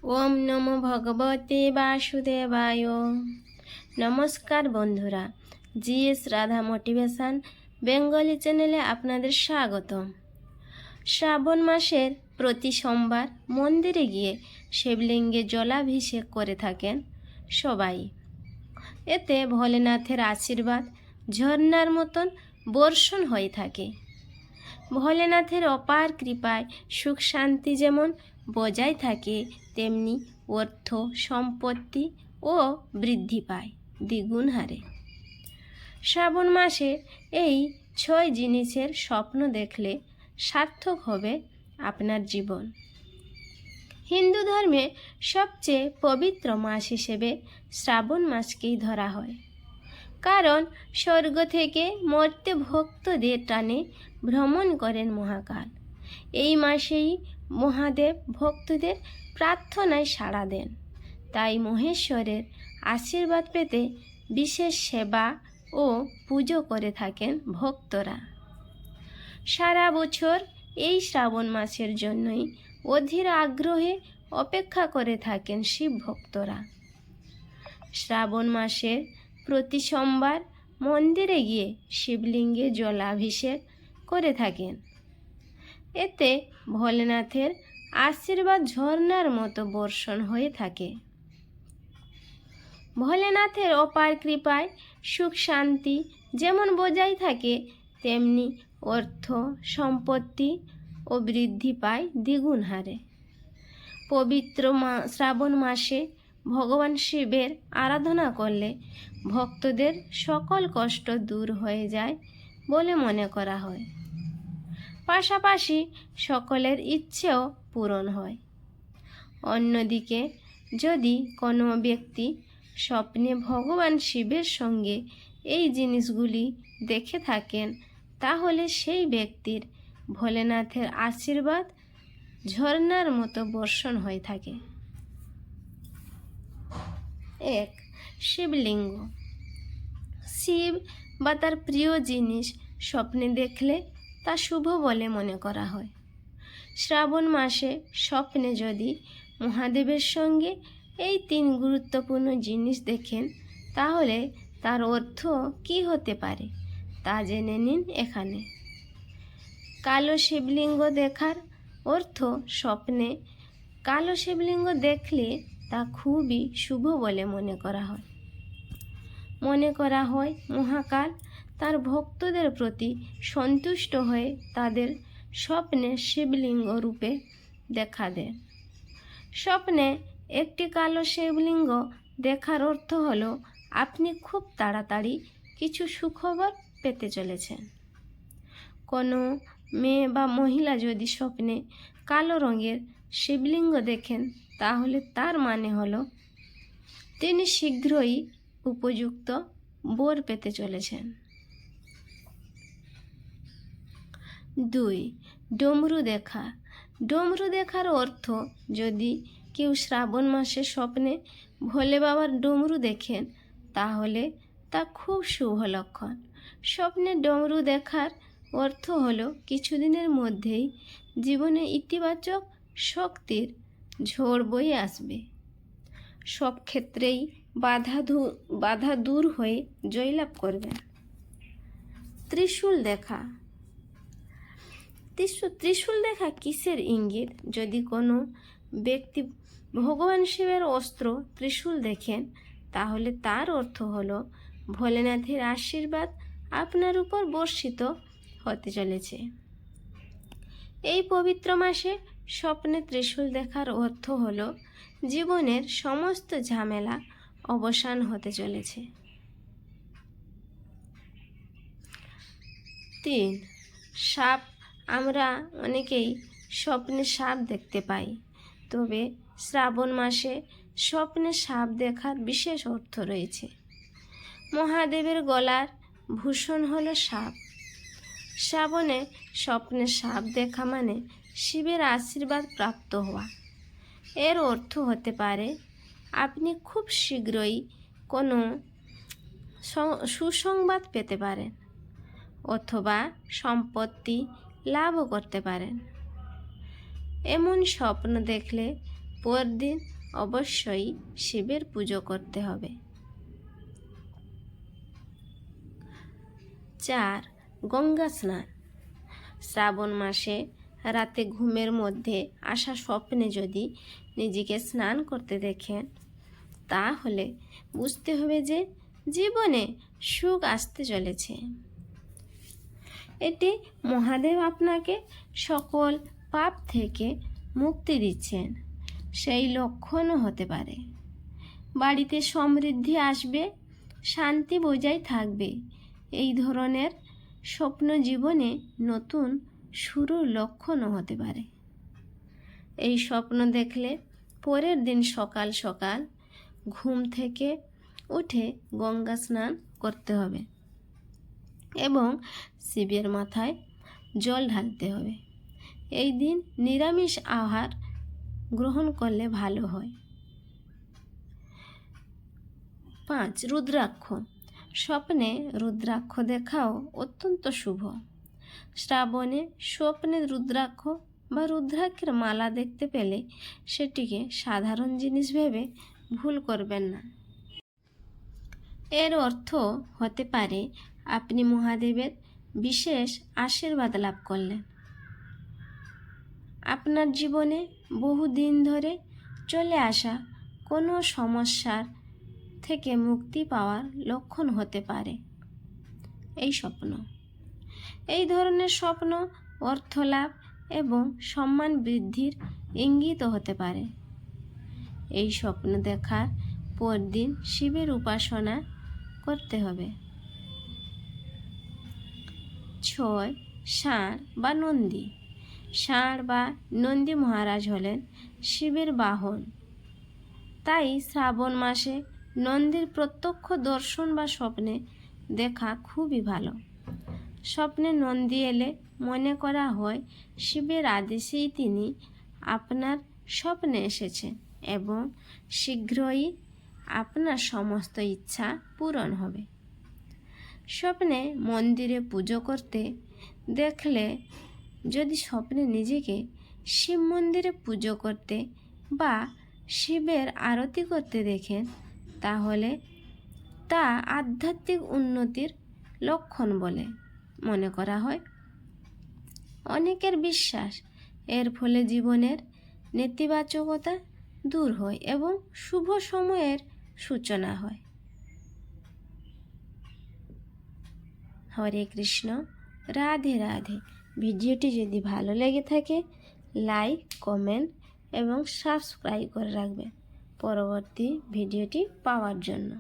ওম নমো ভগবতে বাসুদেবায়। নমস্কার বন্ধুরা, জিএস রাধা মোটিভেশন বেঙ্গলি চ্যানেলে আপনাদের স্বাগতম। শ্রাবণ মাসের প্রতি সোমবার মন্দিরে গিয়ে শিবলিঙ্গে জলাভিষেক করে থাকেন সবাই। এতে ভোলেনাথের আশীর্বাদ ঝর্ণার মতন বর্ষণ হয়ে থাকে। ভোলেনাথের অপার কৃপায় সুখ শান্তি যেমন বজায় থাকে, তেমনি অর্থ সম্পত্তি ও বৃদ্ধি পায় দ্বিগুণ হারে। শ্রাবণ মাসে এই 6 জিনিসের স্বপ্ন দেখলে সার্থক হবে আপনার জীবন। হিন্দু ধর্মে সবচেয়ে পবিত্র মাস হিসেবে শ্রাবণ মাসকেই ধরা হয়, কারণ স্বর্গ থেকে মর্তে ভক্তদের টানে ভ্রমণ করেন মহাকাল। এই মাসেই মহাদেব ভক্তদের প্রার্থনায় সাড়া দেন, তাই মহেশ্বরের আশীর্বাদ পেতে বিশেষ সেবা ও পুজো করে থাকেন ভক্তরা। সারা বছর এই শ্রাবণ মাসের জন্যই অধীর আগ্রহে অপেক্ষা করে থাকেন শিব ভক্তরা। শ্রাবণ মাসের প্রতি সোমবার মন্দিরে গিয়ে শিবলিঙ্গে জলাভিষেক করে থাকেন। এতে ভোলেনাথের আশীর্বাদ ঝর্ণার মতো বর্ষণ হয়ে থাকে। ভোলেনাথের অপার কৃপায় সুখ শান্তি যেমন বজায় থাকে, তেমনি অর্থ সম্পত্তি ও বৃদ্ধি পায় দ্বিগুণ হারে। পবিত্র শ্রাবণ মাসে ভগবান শিবের আরাধনা করলে ভক্তদের সকল কষ্ট দূর হয়ে যায় বলে মনে করা হয়। পাশাপাশি সকলের ইচ্ছেও পূরণ হয়। অন্যদিকে যদি কোনো ব্যক্তি স্বপ্নে ভগবান শিবের সঙ্গে এই জিনিসগুলি দেখে থাকেন, তাহলে সেই ব্যক্তির ভোলেনাথের আশীর্বাদ ঝর্ণার মতো বর্ষণ হয়ে থাকে। 1. শিবলিঙ্গ। শিব বা তার প্রিয় জিনিস স্বপ্নে দেখলে তা শুভ বলে মনে করা হয়। শ্রাবণ মাসে স্বপ্নে যদি মহাদেবের সঙ্গে এই 3 গুরুত্বপূর্ণ জিনিস দেখেন, তাহলে তার অর্থ কী হতে পারে তা জেনে নিন এখানে। কালো শিবলিঙ্গ দেখার অর্থ, স্বপ্নে কালো শিবলিঙ্গ দেখলে তা খুবই শুভ বলে মনে করা হয়। মহাকাল তার ভক্তদের প্রতি সন্তুষ্ট হয়ে তাদের স্বপ্নে শিবলিঙ্গ রূপে দেখা দেন। স্বপ্নে একটি কালো শিবলিঙ্গ দেখার অর্থ হলো আপনি খুব তাড়াতাড়ি কিছু সুখবর পেতে চলেছেন। কোনো মেয়ে বা মহিলা যদি স্বপ্নে কালো রঙের শিবলিঙ্গ দেখেন, তাহলে তার মানে হলো তিনি শীঘ্রই উপযুক্ত বর পেতে চলেছেন। 2. ডমরু দেখা। ডমরু দেখার অর্থ, যদি কেউ শ্রাবণ মাসে স্বপ্নে ভোলে বাবার ডমরু দেখেন, তাহলে তা খুব শুভ লক্ষণ। স্বপ্নে ডমরু দেখার অর্থ হলো কিছুদিনের মধ্যেই জীবনে ইতিবাচক শক্তির ঝড় বয়ে আসবে। সব ক্ষেত্রেই বাধা দূর হয়ে জয়লাভ করবেন। ত্রিশূল দেখা। ত্রিশূল দেখা কিসের ইঙ্গিত? যদি কোনো ব্যক্তি ভগবান শিবের অস্ত্র ত্রিশূল দেখেন, তাহলে তার অর্থ হলো ভোলেনাথের আশীর্বাদ আপনার উপর বর্ষিত হতে চলেছে। এই পবিত্র মাসে স্বপ্নে ত্রিশূল দেখার অর্থ হলো জীবনের সমস্ত ঝামেলা অবসান হতে চলেছে। 3. সাপ। আমরা অনেকেই স্বপ্নে সাপ দেখতে পাই, তবে শ্রাবণ মাসে স্বপ্নে সাপ দেখার বিশেষ অর্থ রয়েছে। মহাদেবের গলার ভূষণ হলো সাপ। শ্রাবণে স্বপ্নে সাপ দেখা মানে শিবের আশীর্বাদ প্রাপ্ত হওয়া। এর অর্থ হতে পারে আপনি খুব শীঘ্রই কোনো সুসংবাদ পেতে পারেন, অথবা সম্পত্তি লাভও করতে পারেন। এমন স্বপ্ন দেখলে পরদিন অবশ্যই শিবের পুজো করতে হবে। 4. গঙ্গা স্নান। শ্রাবণ মাসে রাতে ঘুমের মধ্যে আসা স্বপ্নে যদি নিজেকে স্নান করতে দেখেন, তাহলে বুঝতে হবে যে জীবনে সুখ আসতে চলেছে। এটি মহাদেব আপনাকে সকল পাপ থেকে মুক্তি দিচ্ছেন, সেই লক্ষণও হতে পারে। বাড়িতে সমৃদ্ধি আসবে, শান্তি বজায় থাকবে। এই ধরনের স্বপ্ন জীবনে নতুন শুরুর লক্ষণও হতে পারে। এই স্বপ্ন দেখলে পরের দিন সকাল সকাল ঘুম থেকে উঠে গঙ্গা স্নান করতে হবে এবং শিবের মাথায় জল ঢালতে হবে। এই দিন নিরামিষ আহার গ্রহণ করলে ভালো হয়। 5. রুদ্রাক্ষ। স্বপ্নে রুদ্রাক্ষ দেখাও অত্যন্ত শুভ। শ্রাবণে স্বপ্নে রুদ্রাক্ষ বা রুদ্রাক্ষের মালা দেখতে পেলে সেটিকে সাধারণ জিনিস ভেবে ভুল করবেন না। এর অর্থ হতে পারে আপনি মহাদেবের বিশেষ আশীর্বাদ লাভ করলেন। আপনার জীবনে বহুদিন ধরে চলে আসা কোনো সমস্যার থেকে মুক্তি পাওয়ার লক্ষণ হতে পারে এই স্বপ্ন। এই ধরনের স্বপ্ন অর্থ লাভ এবং সম্মান বৃদ্ধির ইঙ্গিত হতে পারে। এই স্বপ্ন দেখার পরদিন শিবের উপাসনা করতে হবে। 6. ষাঁড় বা নন্দী। ষাঁড় বা নন্দী মহারাজ হলেন শিবের বাহন। তাই শ্রাবণ মাসে নন্দীর প্রত্যক্ষ দর্শন বা স্বপ্নে দেখা খুবই ভালো। স্বপ্নে নন্দী এলে মনে করা হয় শিবের আদেশেই তিনি আপনার স্বপ্নে এসেছেন এবং শীঘ্রই আপনার সমস্ত ইচ্ছা পূরণ হবে। স্বপ্নে মন্দিরে পুজো করতে দেখলে যদি স্বপ্নে নিজেকে শিব মন্দিরে পুজো করতে বা শিবের আরতি করতে দেখেন, তাহলে তা আধ্যাত্মিক উন্নতির লক্ষণ বলে মনে করা হয়। অনেকের বিশ্বাস এর ফলে জীবনের নেতিবাচকতা দূর হয় এবং শুভ সময়ের সূচনা হয়। হরে কৃষ্ণ, রাধে রাধে। ভিডিওটি যদি ভালো লেগে থাকে লাইক, কমেন্ট এবং সাবস্ক্রাইব করে রাখবেন পরবর্তী ভিডিওটি পাওয়ার জন্য।